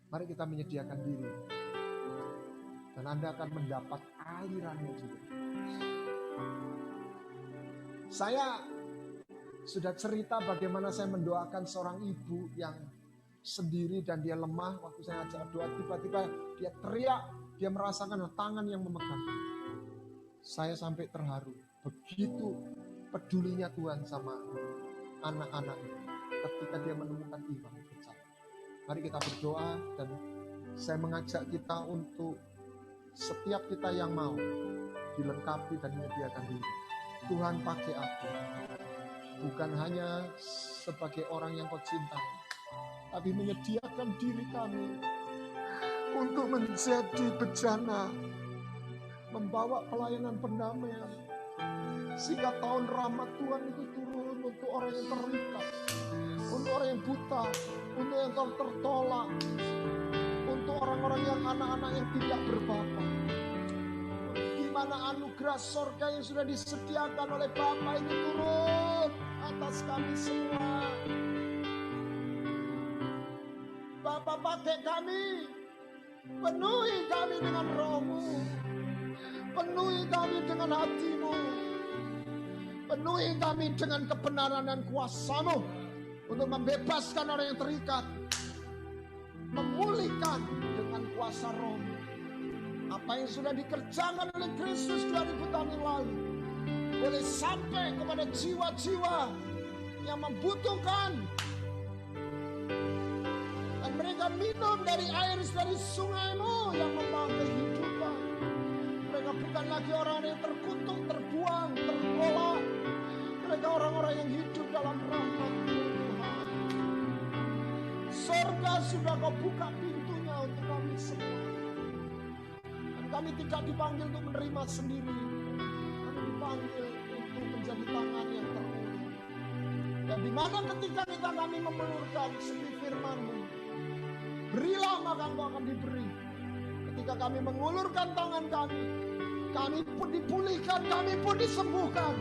Mari kita menyediakan diri, dan Anda akan mendapat alirannya juga. Saya sudah cerita bagaimana saya mendoakan seorang ibu yang sendiri dan dia lemah. Waktu saya ajak doa, tiba-tiba dia teriak, dia merasakan tangan yang memegang. Saya sampai terharu. Begitu pedulinya Tuhan sama anak-anak itu ketika dia menemukan iman besar. Mari kita berdoa, dan saya mengajak kita untuk setiap kita yang mau dilengkapi dan menyediakan diri. Tuhan, pakai aku, bukan hanya sebagai orang yang kau cintai, tapi menyediakan diri kami untuk menjadi bejana, membawa pelayanan pendamaian, sehingga tahun rahmat Tuhan itu turun untuk orang yang terikat, untuk orang yang buta, untuk yang tertolak, untuk orang-orang yang anak-anak yang tidak berbapa. Di mana anugerah sorga yang sudah disediakan oleh Bapa itu turun atas kami semua. Bapa, pakai kami, penuhi kami dengan roh-Mu, penuhi kami dengan hati-Mu, penuhi kami dengan kebenaran dan kuasa-Mu untuk membebaskan orang yang terikat, memulihkan dengan kuasa roh-Mu. Apa yang sudah dikerjakan oleh Kristus 2000 tahun yang lalu boleh sampai kepada jiwa-jiwa yang membutuhkan, dan mereka minum dari air dari sungai-Mu yang membawa kehidupan. Mereka bukan lagi orang yang terkutuk, terbuang, tertolak. Mereka orang-orang yang hidup dalam rahmat Tuhan. Surga sudah Kau buka pintunya untuk kami semua. Dan kami tidak dipanggil untuk menerima sendiri. Kami dipanggil untuk menjadi tangan yang terulur. Dan di mana ketika kami memelurkan seperti firman-Mu, berilah maka Engkau akan diberi. Ketika kami mengulurkan tangan kami pun dipulihkan, kami pun disembuhkan,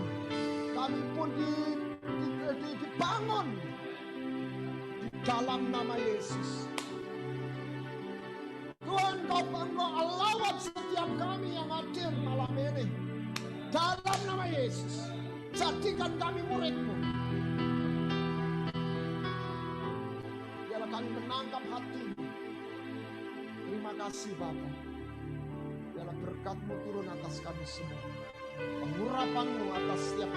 kami pun dibangun di dalam nama Yesus. Tuhan, Engkau lawat setiap kami yang hadir malam ini. Dalam nama Yesus, jadikan kami murid-Mu. Biarlah kami menangkap hati-Mu. Terima kasih Bapa. Biarlah berkat-Mu turun atas kami semua. Pengurapan-Mu atas setiap